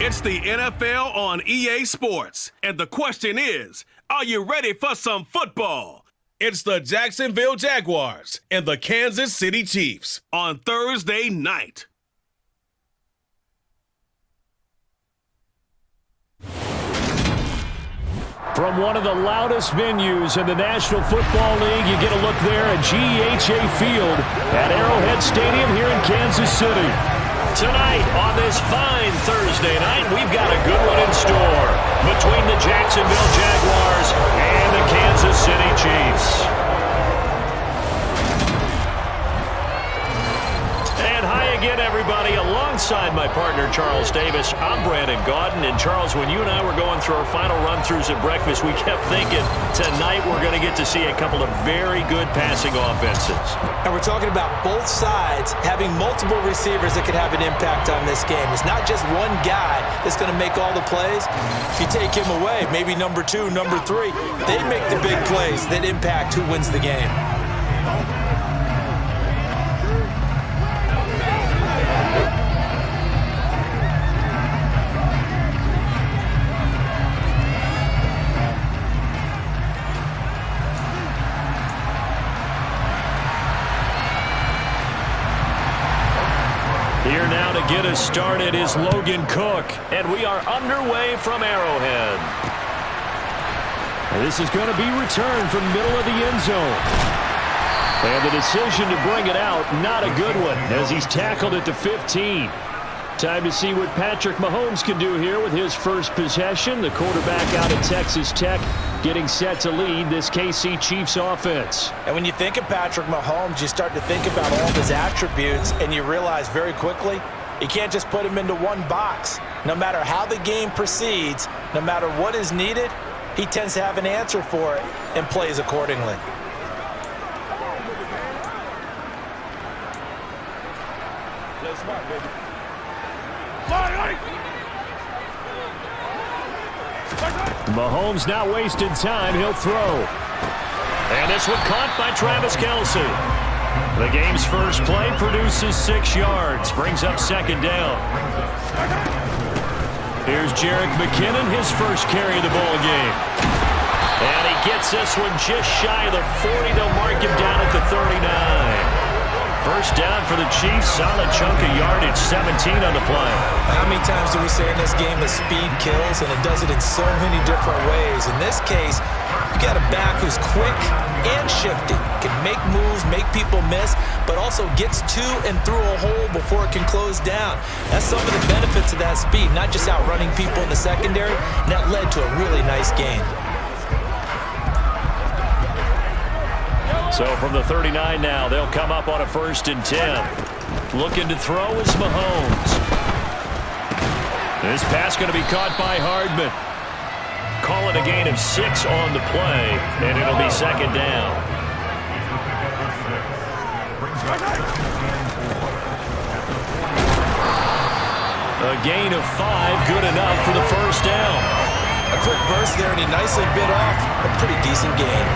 It's the NFL on EA Sports, and the question is, are you ready for some football? It's the Jacksonville Jaguars and the Kansas City Chiefs on Thursday night. From one of the loudest venues in the National Football League, you get a look there at GEHA Field at Arrowhead Stadium here in Kansas City. Tonight, on this fine Thursday night, we've got a good one in store between the Jacksonville Jaguars and the Kansas City Chiefs. And hi again, everybody. Alongside my partner, Charles Davis, I'm Brandon Gaudin. And Charles, when you and I were going through our final run-throughs at breakfast, we kept thinking tonight we're going to get to see a couple of very good passing offenses. And we're talking about both sides having multiple receivers that could have an impact on this game. It's not just one guy that's going to make all the plays. If you take him away, maybe number 2, number 3, they make the big plays that impact who wins the game. Here now to get us started is Logan Cook, and we are underway from Arrowhead. This is going to be returned from the middle of the end zone. And the decision to bring it out, not a good one, as he's tackled at the 15. Time to see what Patrick Mahomes can do here with his first possession. The quarterback out of Texas Tech getting set to lead this KC Chiefs offense. And when you think of Patrick Mahomes, you start to think about all of his attributes, and you realize very quickly you can't just put him into one box. No matter how the game proceeds, no matter what is needed, he tends to have an answer for it and plays accordingly. Play smart, baby. Mahomes not wasting time. He'll throw. And this one caught by Travis Kelce. The game's first play produces 6 yards. Brings up second down. Here's Jerick McKinnon, his first carry of the ball game. And he gets this one just shy of the 40. They'll mark him down at the 39. First down for the Chiefs. Solid chunk of yardage, 17 on the play. How many times do we say in this game that speed kills, and it does it in so many different ways? In this case, you got a back who's quick and shifty, can make moves, make people miss, but also gets to and through a hole before it can close down. That's some of the benefits of that speed, not just outrunning people in the secondary, and that led to a really nice gain. So from the 39 now, they'll come up on a 1st and 10. Looking to throw is Mahomes. This pass going to be caught by Hardman. Call it a gain of 6 on the play, and it'll be second down. A gain of 5, good enough for the first down. A quick burst there, and he nicely bit off a pretty decent gain.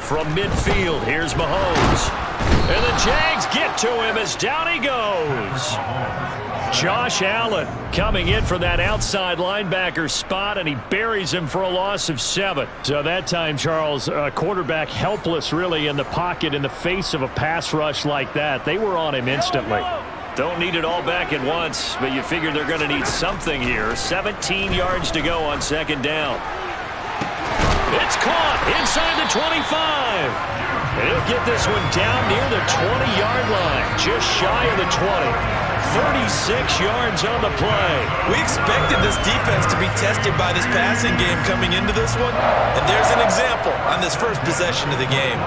From midfield, here's Mahomes. And the Jags get to him as down he goes. Josh Allen coming in for that outside linebacker spot, and he buries him for a loss of 7. So that time, Charles, quarterback helpless really in the pocket in the face of a pass rush like that. They were on him instantly. Don't need it all back at once, but you figure they're going to need something here. 17 yards to go on second down. It's caught inside the 25. And he'll get this one down near the 20-yard line, just shy of the 20. 36 yards on the play. We expected this defense to be tested by this passing game coming into this one, and there's an example on this first possession of the game.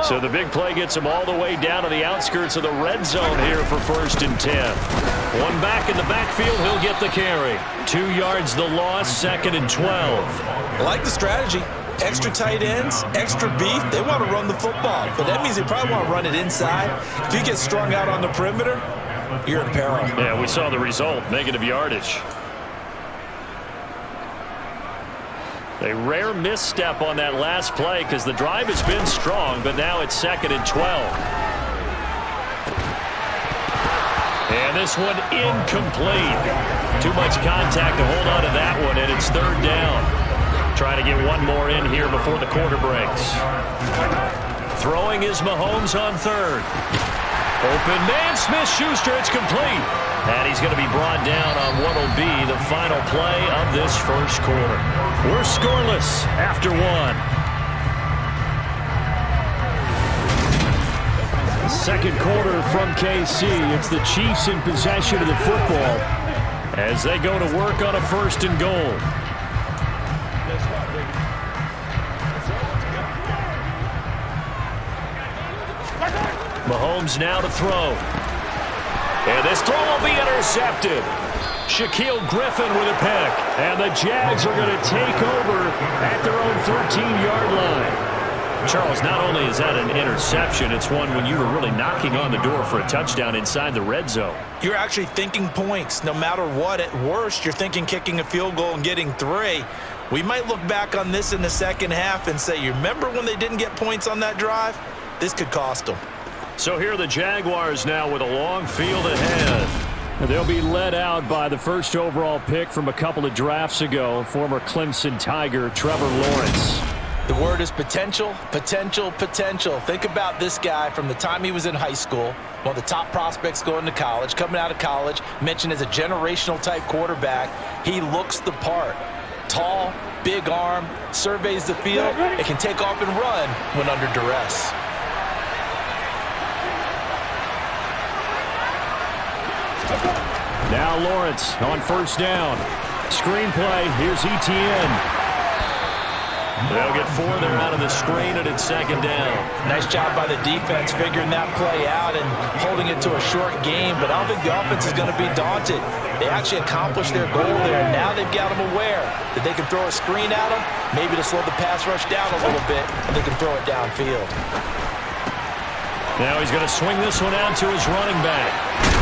So the big play gets him all the way down to the outskirts of the red zone here for 1st and 10. One back in the backfield, he'll get the carry. 2 yards the loss, 2nd and 12. I like the strategy. Extra tight ends, extra beef. They want to run the football, but that means they probably want to run it inside. If you get strung out on the perimeter, you're in peril. Yeah, we saw the result, negative yardage. A rare misstep on that last play because the drive has been strong, but now it's 2nd and 12. And this one incomplete. Too much contact to hold on to that one, and it's 3rd down. Trying to get one more in here before the quarter breaks. Throwing is Mahomes on 3rd. Open man, Smith-Schuster, it's complete. And he's going to be brought down on what will be the final play of this 1st quarter. We're scoreless after 1. 2nd quarter from KC. It's the Chiefs in possession of the football as they go to work on a 1st and goal. Mahomes now to throw. And this throw will be intercepted. Shaquille Griffin with a pick. And the Jags are going to take over at their own 13-yard line. Charles, not only is that an interception, it's one when you were really knocking on the door for a touchdown inside the red zone. You're actually thinking points. No matter what, at worst, you're thinking kicking a field goal and getting 3. We might look back on this in the second half and say, you remember when they didn't get points on that drive? This could cost them. So here are the Jaguars now with a long field ahead. They'll be led out by the 1st overall pick from a couple of drafts ago, former Clemson Tiger Trevor Lawrence. The word is potential, potential, potential. Think about this guy from the time he was in high school, one of the top prospects going to college, coming out of college, mentioned as a generational type quarterback. He looks the part. Tall, big arm, surveys the field, and can take off and run when under duress. Now Lawrence on 1st down. Screenplay, here's Etienne. They'll get 4 there out of the screen, and it's 2nd down. Nice job by the defense figuring that play out and holding it to a short game, but I don't think the offense is going to be daunted. They actually accomplished their goal there, and now they've got them aware that they can throw a screen at them, maybe to slow the pass rush down a little bit, and they can throw it downfield. Now he's going to swing this one out to his running back.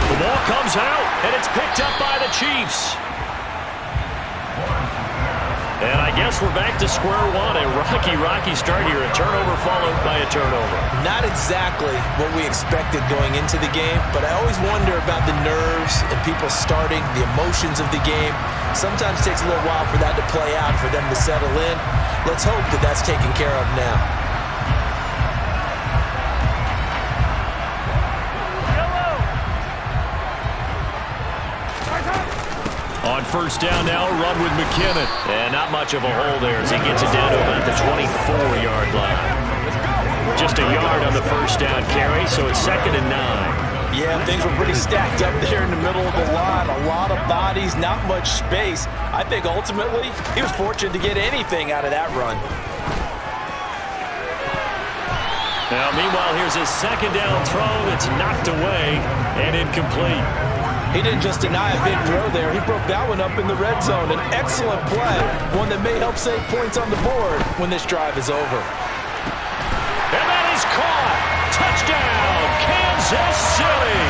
The ball comes out, and it's picked up by the Chiefs. And I guess we're back to square one. A rocky start here. A turnover followed by a turnover. Not exactly what we expected going into the game, but I always wonder about the nerves and people starting, the emotions of the game. Sometimes it takes a little while for that to play out, for them to settle in. Let's hope that that's taken care of now. On 1st down now, a run with McKinnon. And not much of a hole there as he gets it down to about the 24-yard line. Just a yard on the 1st down carry, so it's 2nd and 9. Yeah, things were pretty stacked up there in the middle of the line. A lot of bodies, not much space. I think ultimately he was fortunate to get anything out of that run. Now, meanwhile, here's his 2nd down throw that's knocked away and incomplete. He didn't just deny a big throw there. He broke that one up in the red zone. An excellent play, one that may help save points on the board when this drive is over. And that is caught. Touchdown, Kansas City.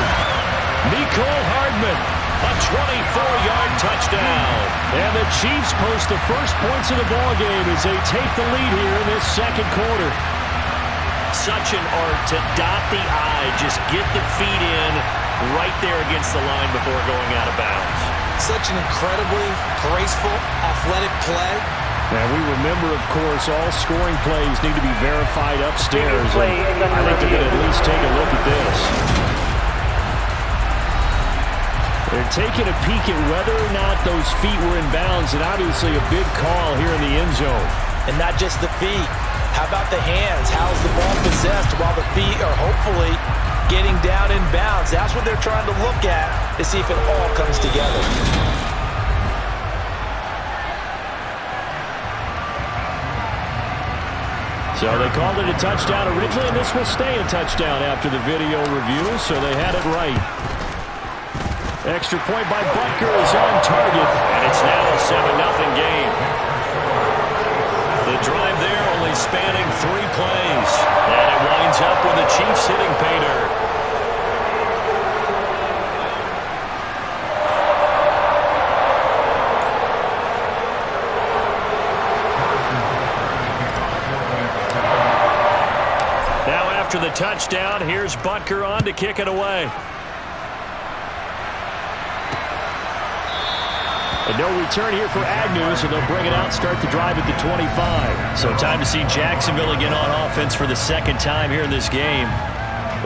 Nicole Hardman, a 24-yard touchdown. And the Chiefs post the first points of the ballgame as they take the lead here in this 2nd quarter. Such an art to dot the I, just get the feet in right there against the line before going out of bounds. Such an incredibly graceful, athletic play. And we remember, of course, all scoring plays need to be verified upstairs. And I think they're going to at least take a look at this. They're taking a peek at whether or not those feet were in bounds, and obviously a big call here in the end zone. And not just the feet. How about the hands? How's the ball possessed while the feet are hopefully getting down in bounds? That's what they're trying to look at to see if it all comes together. So they called it a touchdown originally, and this will stay a touchdown after the video review, so they had it right. Extra point by Butker is on target, and it's now a 7-0 game. The drive there only spanning 3 plays, and it winds up with the Chiefs hitting pay dirt. After the touchdown, here's Butker on to kick it away. And no return here for Agnew, so they'll bring it out, start the drive at the 25. So time to see Jacksonville again on offense for the second time here in this game.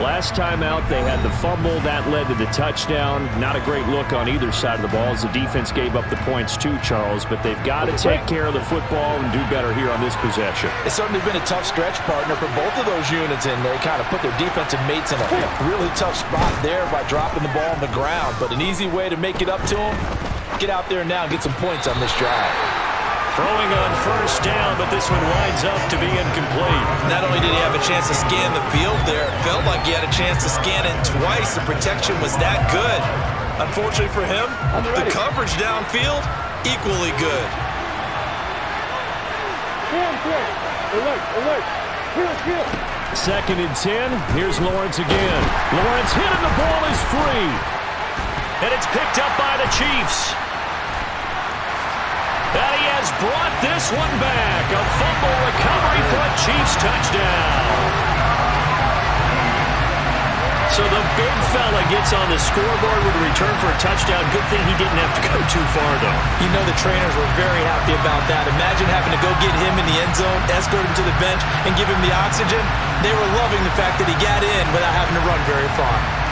Last time out, they had the fumble. That led to the touchdown. Not a great look on either side of the ball as the defense gave up the points too, Charles. But they've got to take care of the football and do better here on this possession. It's certainly been a tough stretch, partner, for both of those units, and they kind of put their defensive mates in a really tough spot there by dropping the ball on the ground. But an easy way to make it up to them, get out there now and get some points on this drive. Throwing on first down, but this one winds up to be incomplete. Not only did he have a chance to scan the field there, it felt like he had a chance to scan it twice. The protection was that good. Unfortunately for him, the coverage downfield, equally good. Second and 10. Here's Lawrence again. Lawrence hit and the ball is free. And it's picked up by the Chiefs. And he has brought this one back. A fumble recovery for a Chiefs touchdown. So the big fella gets on the scoreboard with a return for a touchdown. Good thing he didn't have to go too far, though. You know the trainers were very happy about that. Imagine having to go get him in the end zone, escort him to the bench, and give him the oxygen. They were loving the fact that he got in without having to run very far.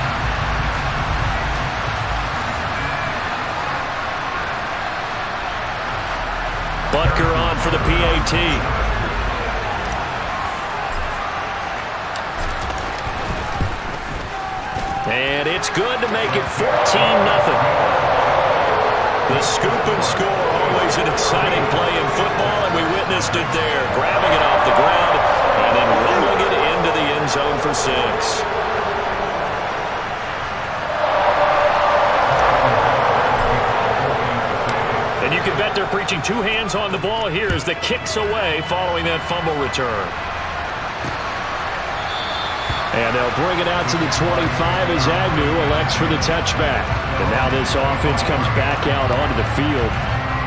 Butker on for the PAT. And it's good to make it 14-0. The scoop and score, always an exciting play in football, and we witnessed it there, grabbing it off the ground and then rolling it into the end zone for 6. And you can bet they're preaching 2 hands on the ball here as the kick's away following that fumble return. And they'll bring it out to the 25 as Agnew elects for the touchback. And now this offense comes back out onto the field.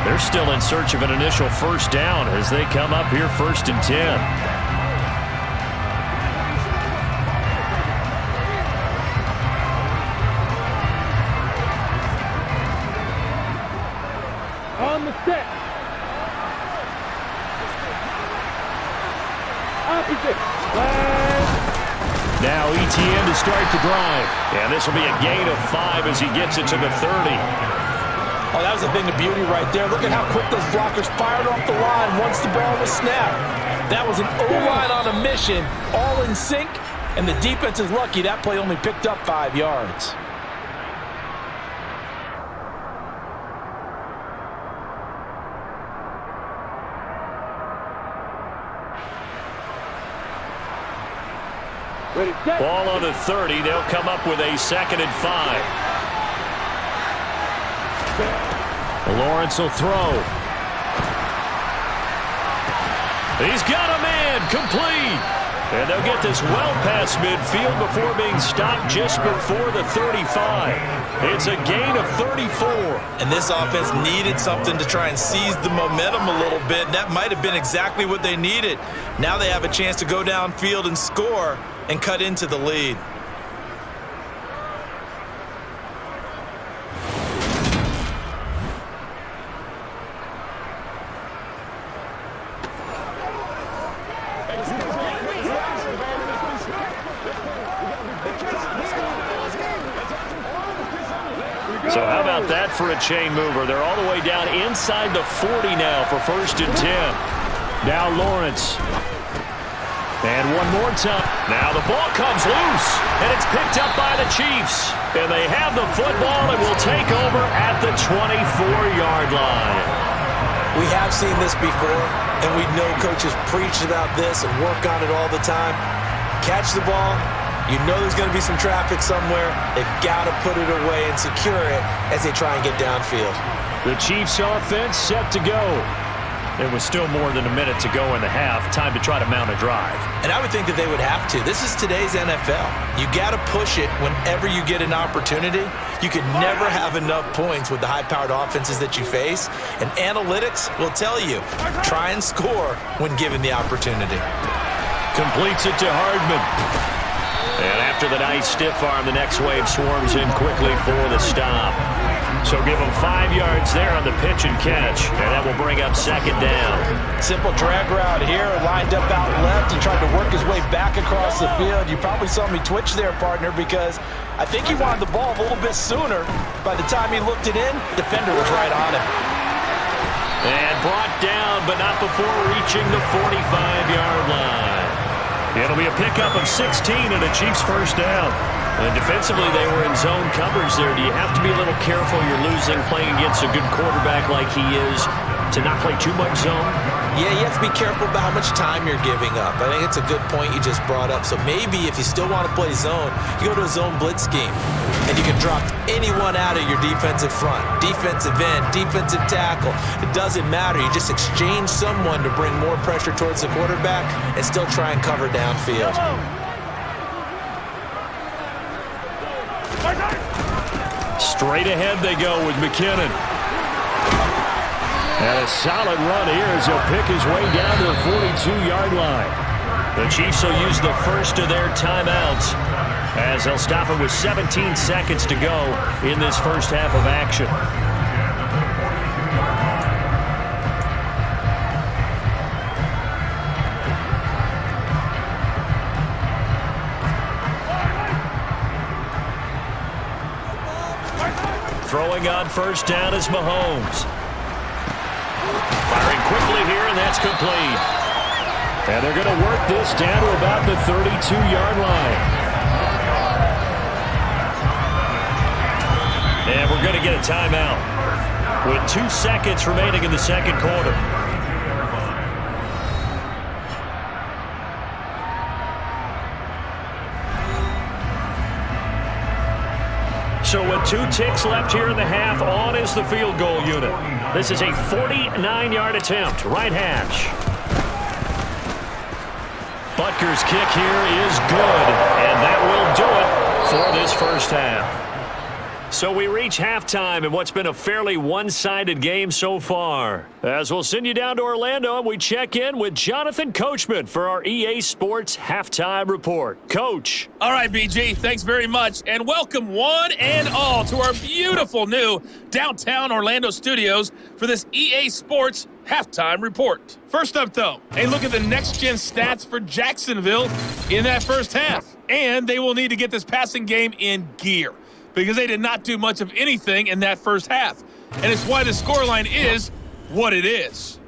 They're still in search of an initial first down as they come up here 1st and 10. Now ETN to start the drive. And this will be a gain of 5 as he gets it to the 30. Oh, that was a thing of beauty right there. Look at how quick those blockers fired off the line once the ball was snapped. That was an O-line on a mission, all in sync, and the defense is lucky that play only picked up 5 yards. Ball on the 30. They'll come up with a 2nd and 5. Lawrence will throw. He's got a man complete. And they'll get this well past midfield before being stopped just before the 35. It's a gain of 34. And this offense needed something to try and seize the momentum a little bit. And that might have been exactly what they needed. Now they have a chance to go downfield and score and cut into the lead. So how about that for a chain mover? They're all the way down inside the 40 now for 1st and 10. Now Lawrence. And one more time. Now the ball comes loose, and it's picked up by the Chiefs. And they have the football and will take over at the 24-yard line. We have seen this before, and we know coaches preach about this and work on it all the time. Catch the ball. You know there's going to be some traffic somewhere. They've got to put it away and secure it as they try and get downfield. The Chiefs offense set to go. There was still more than a minute to go in the half. Time to try to mount a drive. And I would think that they would have to. This is today's NFL. You got to push it whenever you get an opportunity. You can never have enough points with the high-powered offenses that you face. And analytics will tell you, try and score when given the opportunity. Completes it to Hardman. And after the nice stiff arm, the next wave swarms in quickly for the stop. So give him 5 yards there on the pitch and catch, and that will bring up second down. Simple drag route here, lined up out left. He tried to work his way back across the field. You probably saw me twitch there, partner, because I think he wanted the ball a little bit sooner. By the time he looked it in, defender was right on him. And brought down, but not before reaching the 45-yard line. It'll be a pickup of 16 and a Chiefs first down. And defensively, they were in zone coverage there. Do you have to be a little careful? You're losing, playing against a good quarterback like he is, to not play too much zone? Yeah, you have to be careful about how much time you're giving up. I think it's a good point you just brought up. So maybe if you still want to play zone, you go to a zone blitz scheme. And you can drop anyone out of your defensive front, defensive end, defensive tackle. It doesn't matter. You just exchange someone to bring more pressure towards the quarterback and still try and cover downfield. Straight ahead they go with McKinnon. And a solid run here as he'll pick his way down to the 42-yard line. The Chiefs will use the first of their timeouts as they'll stop it with 17 seconds to go in this first half of action. Throwing on first down is Mahomes. Firing quickly here, and that's complete. And they're going to work this down to about the 32-yard line. And we're going to get a timeout with 2 seconds remaining in the second quarter. So with 2 ticks left here in the half, on is the field goal unit. This is a 49-yard attempt, right hash. Butker's kick here is good, and that will do it for this first half. So we reach halftime in what's been a fairly one-sided game so far. As we'll send you down to Orlando, and we check in with Jonathan Coachman for our EA Sports Halftime Report. Coach. All right, BG, thanks very much. And welcome one and all to our beautiful new downtown Orlando studios for this EA Sports Halftime Report. First up, though, a look at the next-gen stats for Jacksonville in that first half. And they will need to get this passing game in gear, because they did not do much of anything in that first half. And it's why the scoreline is what it is.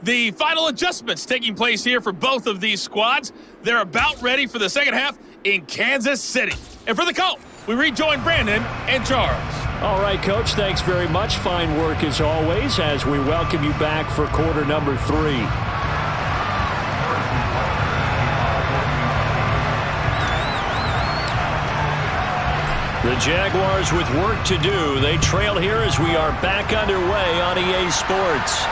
The final adjustments taking place here for both of these squads. They're about ready for the second half in Kansas City. And for the call, we rejoin Brandon and Charles. All right, Coach, thanks very much. Fine work as always as we welcome you back for quarter number 3. The Jaguars with work to do. They trail here as we are back underway on EA Sports.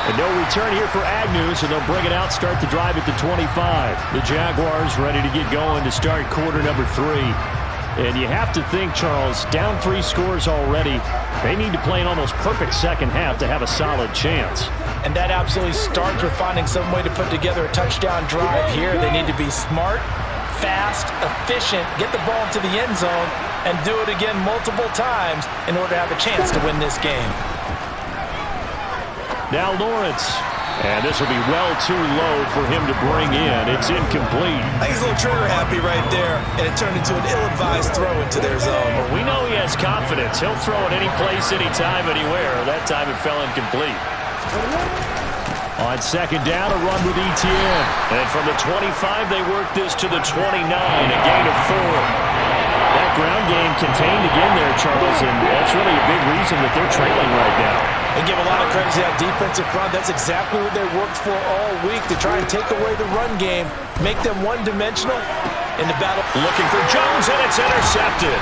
And no return here for Agnew, so they'll bring it out, start the drive at the 25. The Jaguars ready to get going to start quarter number 3. And you have to think, Charles, down 3 scores already. They need to play an almost perfect second half to have a solid chance. And that absolutely starts with finding some way to put together a touchdown drive here. They need to be smart, fast, efficient, get the ball into the end zone, and do it again multiple times in order to have a chance to win this game. Now Lawrence. And this will be well too low for him to bring in. It's incomplete. I think he's a little trigger happy right there, and it turned into an ill-advised throw into their zone. Well, we know he has confidence. He'll throw it any place, anytime, anywhere. That time it fell incomplete. On second down, a run with Etienne. And from the 25, they work this to the 29, a gain of 4. That ground game contained again there, Charles, and that's really a big reason that they're trailing right now. And give a lot of credit to that defensive front. That's exactly what they worked for all week, to try and take away the run game, make them one-dimensional in the battle. Looking for Jones, and it's intercepted.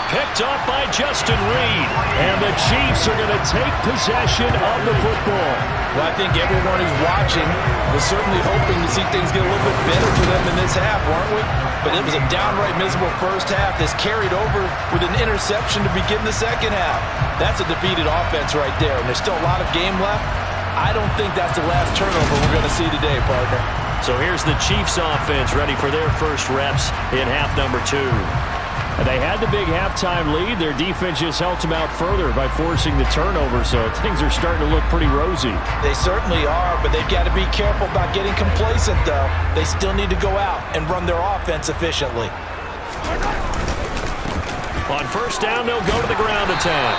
Picked up by Justin Reed. And the Chiefs are going to take possession of the football. Well, I think everyone who's watching was certainly hoping to see things get a little bit better for them in this half, weren't we? But it was a downright miserable first half. This carried over with an interception to begin the second half. That's a defeated offense right there, and there's still a lot of game left. I don't think that's the last turnover we're going to see today, partner. So here's the Chiefs offense ready for their first reps in half number 2. They had the big halftime lead. Their defense just helped them out further by forcing the turnover, so things are starting to look pretty rosy. They certainly are, but they've got to be careful about getting complacent, though. They still need to go out and run their offense efficiently. On first down, they'll go to the ground attack.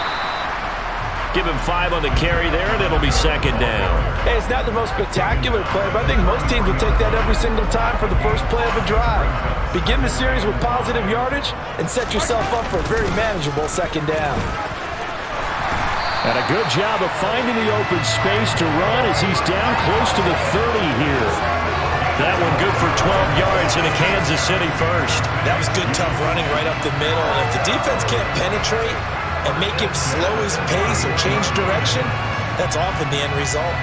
Give him 5 on the carry there, and it'll be second down. Hey, it's not the most spectacular play, but I think most teams will take that every single time for the first play of a drive. Begin the series with positive yardage and set yourself up for a very manageable second down. And a good job of finding the open space to run as he's down close to the 30 here. That one good for 12 yards in a Kansas City first. That was good, tough running right up the middle. And if the defense can't penetrate and make him slow his pace or change direction, that's often the end result.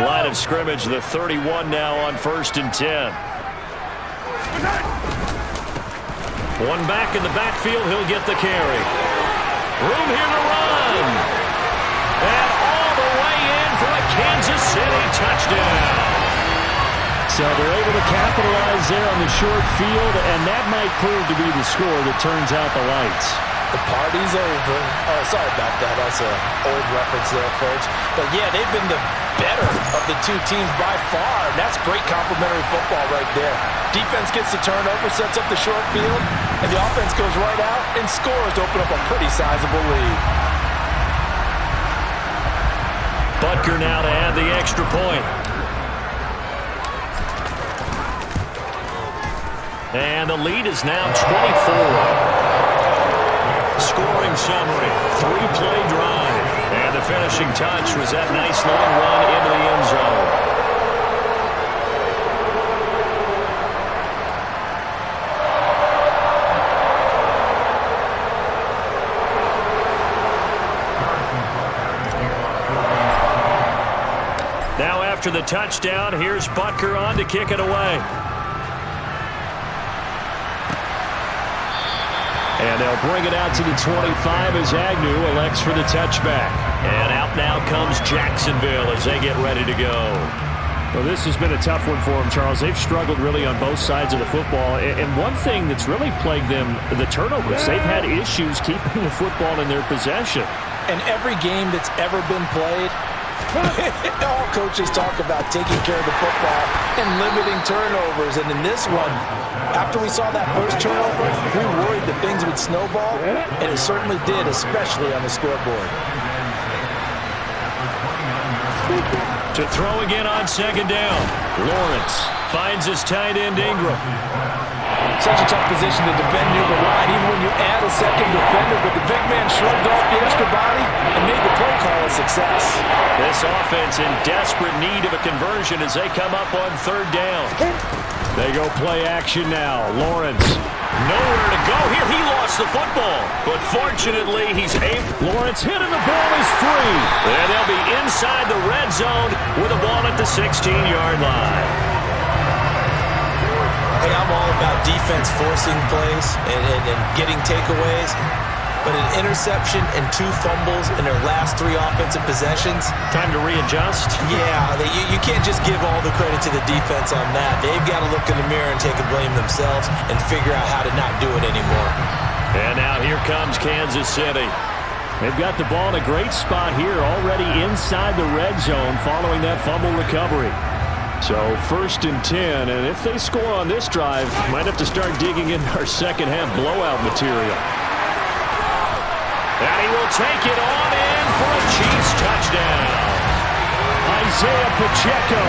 Line of scrimmage, the 31 now on 1st and 10. One back in the backfield, he'll get the carry. Room here to run. And all the way in for a Kansas City touchdown. So they're able to capitalize there on the short field, and that might prove to be the score that turns out the lights. The party's over. Oh, sorry about that. That's an old reference there, folks. But, yeah, they've been the better of the two teams by far, and that's great complimentary football right there. Defense gets the turnover, sets up the short field, and the offense goes right out and scores to open up a pretty sizable lead. Butker now to add the extra point. And the lead is now 24. Scoring summary, 3-play drive. And the finishing touch was that nice long run into the end zone. Now after the touchdown, here's Butker on to kick it away. And they'll bring it out to the 25 as Agnew elects for the touchback. And out now comes Jacksonville as they get ready to go. Well, this has been a tough one for them, Charles. They've struggled really on both sides of the football. And one thing that's really plagued them, the turnovers. They've had issues keeping the football in their possession. And every game that's ever been played, all coaches talk about taking care of the football and limiting turnovers. And in this one, after we saw that first turnover, we worried that things would snowball, and it certainly did, especially on the scoreboard. To throw again on second down. Lawrence finds his tight end Ingram. Such a tough position to defend near the line, even when you add a second defender, but the big man shrugged off the extra body and made the play call a success. This offense in desperate need of a conversion as they come up on third down. They go play action now. Lawrence, nowhere to go here. He lost the football, but fortunately he's able. Lawrence hit and the ball is free. And they'll be inside the red zone with a ball at the 16-yard line. Hey, I'm all about defense forcing plays and getting takeaways, but an interception and 2 fumbles in their last 3 offensive possessions. Time to readjust? Yeah, you can't just give all the credit to the defense on that. They've got to look in the mirror and take a blame themselves and figure out how to not do it anymore. And now here comes Kansas City. They've got the ball in a great spot here, already inside the red zone following that fumble recovery. So 1st and 10, and if they score on this drive, might have to start digging into our second half blowout material. And he will take it on in for a Chiefs touchdown. Isaiah Pacheco,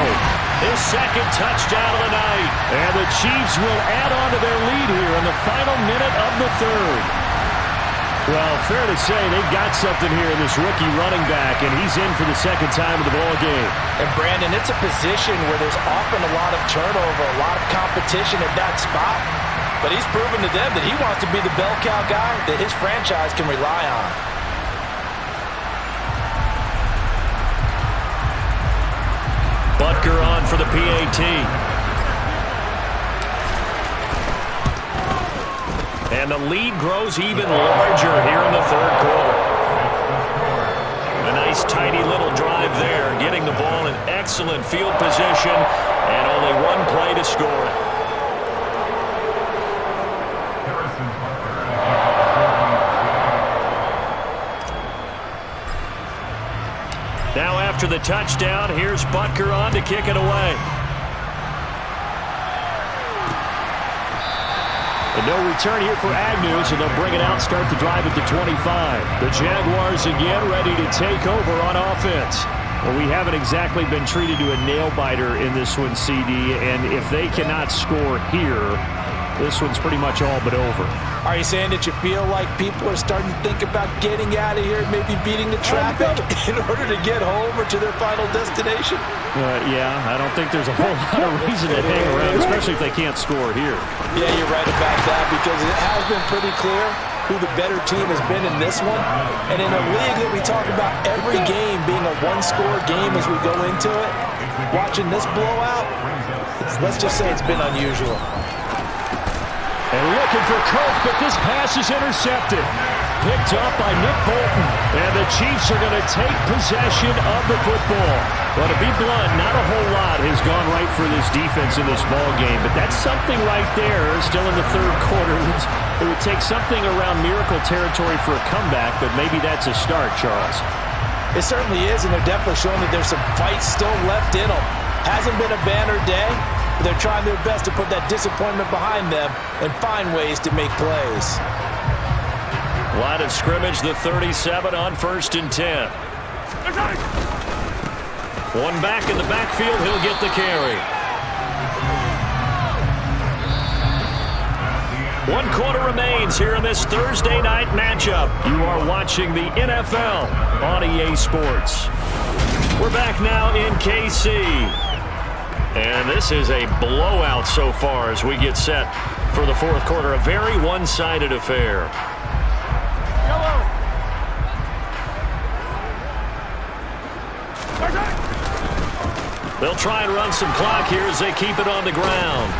his second touchdown of the night. And the Chiefs will add on to their lead here in the final minute of the third. Well, fair to say they've got something here in this rookie running back, and he's in for the second time of the ball game. And, Brandon, it's a position where there's often a lot of turnover, a lot of competition at that spot. But he's proven to them that he wants to be the bell cow guy that his franchise can rely on. Butker on for the PAT. And the lead grows even larger here in the third quarter. A nice, tidy little drive there, getting the ball in excellent field position, and only one play to score it. Now after the touchdown, here's Butker on to kick it away. And no return here for Agnew, so they'll bring it out, start the drive at the 25. The Jaguars again ready to take over on offense. Well, we haven't exactly been treated to a nail-biter in this one, CD, and if they cannot score here, this one's pretty much all but over. Are you saying that you feel like people are starting to think about getting out of here, maybe beating the traffic in order to get home or to their final destination? Yeah, I don't think there's a whole lot of reason to hang around, especially if they can't score here. Yeah, you're right about that, because it has been pretty clear who the better team has been in this one. And in a league that we talk about every game being a one-score game as we go into it, watching this blowout, let's just say it's been unusual. And looking for Coke, but this pass is intercepted. Picked up by Nick Bolton. And the Chiefs are going to take possession of the football. Well, to be blunt, not a whole lot has gone right for this defense in this ball game. But that's something right there, still in the third quarter. It would take something around miracle territory for a comeback, but maybe that's a start, Charles. It certainly is, and they're definitely showing that there's some fight still left in them. Hasn't been a banner day. They're trying their best to put that disappointment behind them and find ways to make plays. Line of scrimmage, the 37 on 1st and 10. One back in the backfield, he'll get the carry. 1 quarter remains here in this Thursday night matchup. You are watching the NFL on EA Sports. We're back now in KC. And this is a blowout so far as we get set for the fourth quarter. A very one-sided affair. They'll try and run some clock here as they keep it on the ground.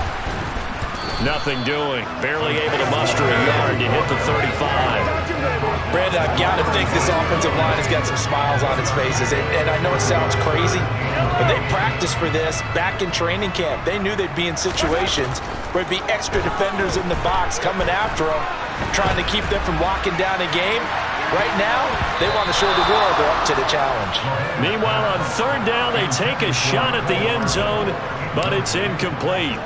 Nothing doing. Barely able to muster a yard to hit the 35. Brandon, I've got to think this offensive line has got some smiles on its faces. And I know it sounds crazy, but they practiced for this back in training camp. They knew they'd be in situations where it'd be extra defenders in the box coming after them, trying to keep them from locking down a game. Right now, they want to show the world they're up to the challenge. Meanwhile, on third down, they take a shot at the end zone, but it's incomplete.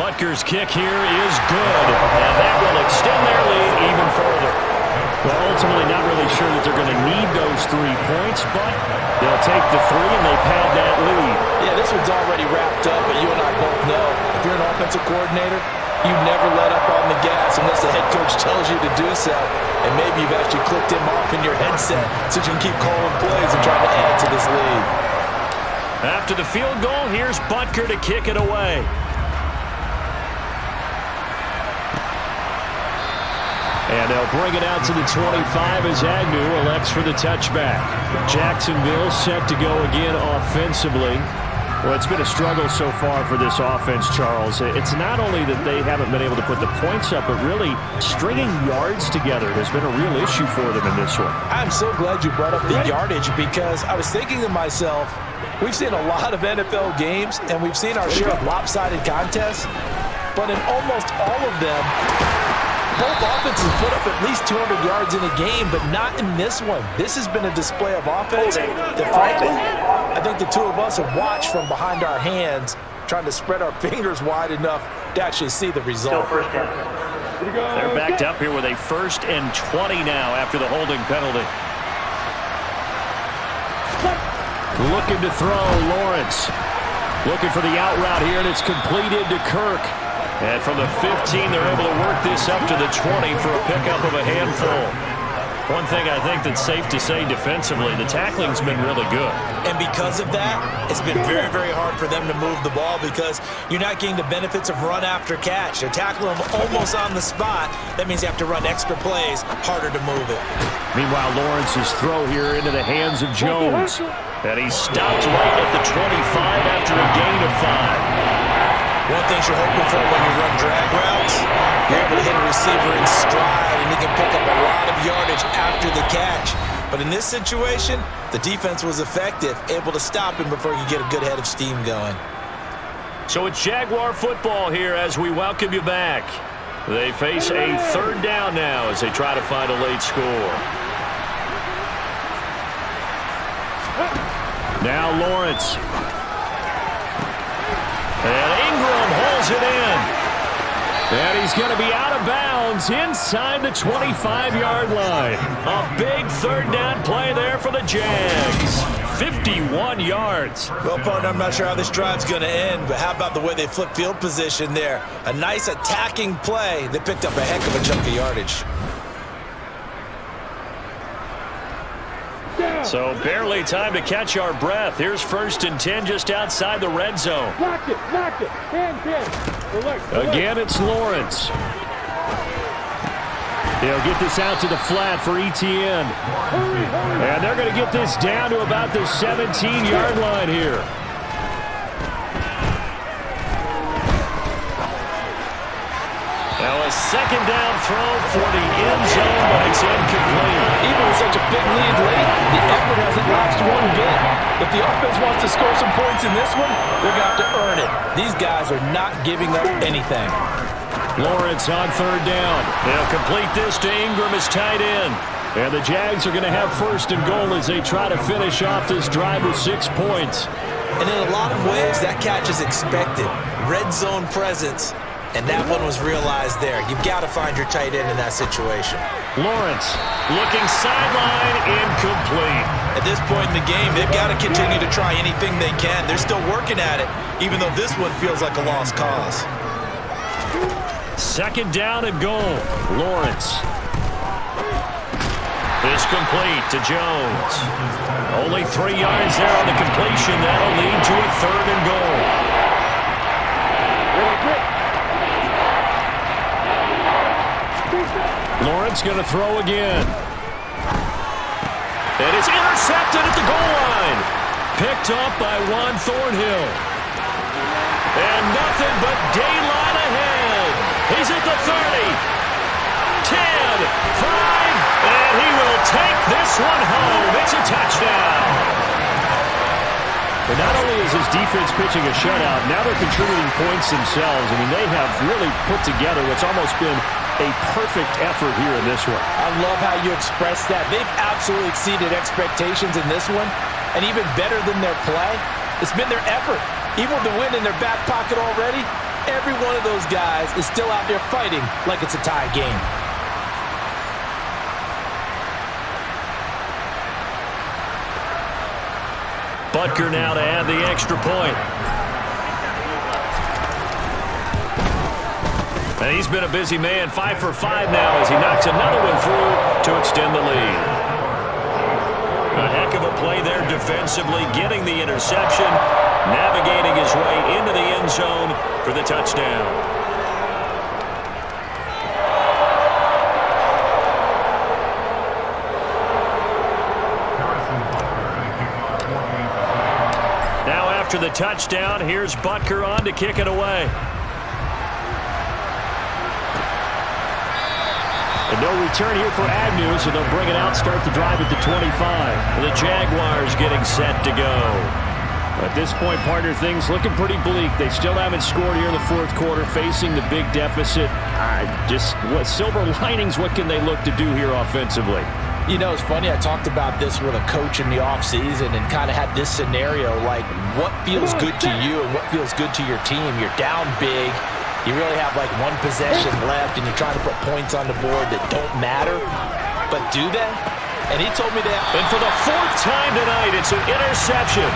Butker's kick here is good, and that will extend their lead even further. Well, ultimately not really sure that they're going to need those 3 points, but they'll take the 3 and they pad that lead. Yeah, this one's already wrapped up, but you and I both know if you're an offensive coordinator, you never let up on the gas unless the head coach tells you to do so. And maybe you've actually clicked him off in your headset so you can keep calling plays and trying to add to this lead. After the field goal, here's Butker to kick it away. And they'll bring it out to the 25 as Agnew elects for the touchback. Jacksonville set to go again offensively. Well, it's been a struggle so far for this offense, Charles. It's not only that they haven't been able to put the points up, but really stringing yards together has been a real issue for them in this one. I'm so glad you brought up the yardage, because I was thinking to myself, we've seen a lot of NFL games, and we've seen our share of lopsided contests, but in almost all of them, both offenses put up at least 200 yards in a game, but not in this one. This has been a display of offense that, frankly, I think the two of us have watched from behind our hands, trying to spread our fingers wide enough to actually see the result. Still first down. They're backed up here with a 1st and 20 now after the holding penalty. Looking to throw, Lawrence. Looking for the out route here, and it's completed to Kirk. And from the 15, they're able to work this up to the 20 for a pickup of a handful. One thing I think that's safe to say defensively, the tackling's been really good. And because of that, it's been very, very hard for them to move the ball because you're not getting the benefits of run after catch. They're tackling them almost on the spot. That means you have to run extra plays, harder to move it. Meanwhile, Lawrence's throw here into the hands of Jones. And he stopped right at the 25 after a gain of 5. One thing you're hoping for when you run drag routes, you're able to hit a receiver in stride, and he can pick up a lot of yardage after the catch. But in this situation, the defense was effective, able to stop him before you get a good head of steam going. So it's Jaguar football here as we welcome you back. They face a 3rd down now as they try to find a late score. Now Lawrence. And Ingram holds it in. And he's going to be out of bounds inside the 25-yard line. A big 3rd down play there for the Jags. 51 yards. Well, partner, I'm not sure how this drive's going to end, but how about the way they flip field position there? A nice attacking play. They picked up a heck of a chunk of yardage. So barely time to catch our breath. Here's 1st and 10 just outside the red zone. Lock it, 10. Again, it's Lawrence. He'll get this out to the flat for ETN. And they're going to get this down to about the 17-yard line here. Now a 2nd down throw for the end zone, but it's incomplete. Even with such a big lead late, the effort hasn't lapsed one bit. If the offense wants to score some points in this one, they're going to have to earn it. These guys are not giving up anything. Lawrence on 3rd down. They'll complete this to Ingram as tight end. And the Jags are going to have 1st and goal as they try to finish off this drive with 6 points. And in a lot of ways, that catch is expected. Red zone presence. And that one was realized there. You've got to find your tight end in that situation. Lawrence looking sideline, incomplete. At this point in the game, they've got to continue to try anything they can. They're still working at it, even though this one feels like a lost cause. 2nd down and goal. Lawrence. It's complete to Jones. Only 3 yards there on the completion. That'll lead to a 3rd and goal. Lawrence going to throw again. And it's intercepted at the goal line. Picked up by Juan Thornhill. And nothing but daylight ahead. He's at the 30. 10, 5, and he will take this one home. It's a touchdown. But not only is his defense pitching a shutout, now they're contributing points themselves. I mean, they have really put together what's almost been a perfect effort here in this one. I love how you express that. They've absolutely exceeded expectations in this one, and even better than their play, it's been their effort. Even with the win in their back pocket already, every one of those guys is still out there fighting like it's a tie game. Butker now to add the extra point. And he's been a busy man, 5 for 5 now as he knocks another one through to extend the lead. A heck of a play there defensively, getting the interception, navigating his way into the end zone for the touchdown. Now after the touchdown, here's Butker on to kick it away. And no return here for Agnew, so they'll bring it out, start the drive at the 25. The Jaguars getting set to go. At this point, partner, things looking pretty bleak. They still haven't scored here in the 4th quarter, facing the big deficit. What silver linings, what can they look to do here offensively? You know, it's funny, I talked about this with a coach in the offseason and kind of had this scenario, like what feels good to you and what feels good to your team. You're down big. You really have like one possession left, and you're trying to put points on the board that don't matter. But do they? And he told me that. And for the fourth time tonight, it's an interception.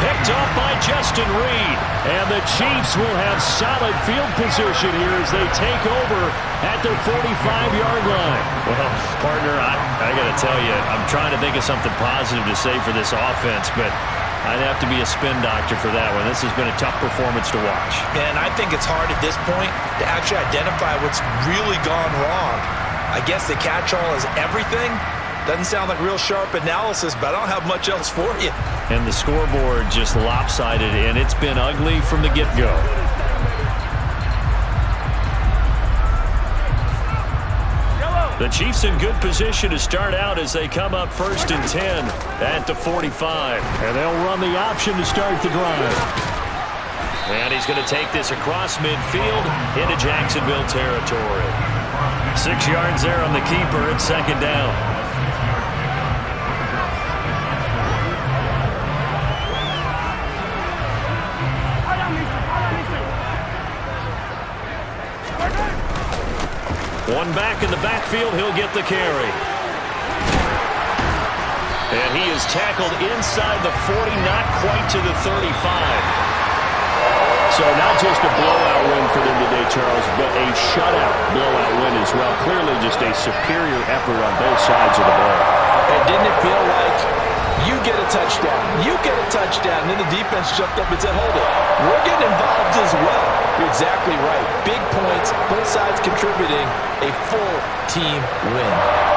Picked up by Justin Reed. And the Chiefs will have solid field position here as they take over at their 45-yard line. Well, partner, I got to tell you, I'm trying to think of something positive to say for this offense, but I'd have to be a spin doctor for that one. This has been a tough performance to watch. And I think it's hard at this point to actually identify what's really gone wrong. I guess the catch-all is everything. Doesn't sound like real sharp analysis, but I don't have much else for you. And the scoreboard just lopsided, and it's been ugly from the get-go. The Chiefs in good position to start out as they come up 1st and 10 at the 45. And they'll run the option to start the drive. And he's going to take this across midfield into Jacksonville territory. 6 yards there on the keeper at 2nd down. One back in the backfield, he'll get the carry. And he is tackled inside the 40, not quite to the 35. So not just a blowout win for them today, Charles, but a shutout blowout win as well. Clearly just a superior effort on both sides of the ball. And didn't it feel like you get a touchdown, you get a touchdown, and then the defense jumped up and said, hold it, we're getting involved as well. You're exactly right. Big points, both sides contributing, a full team win.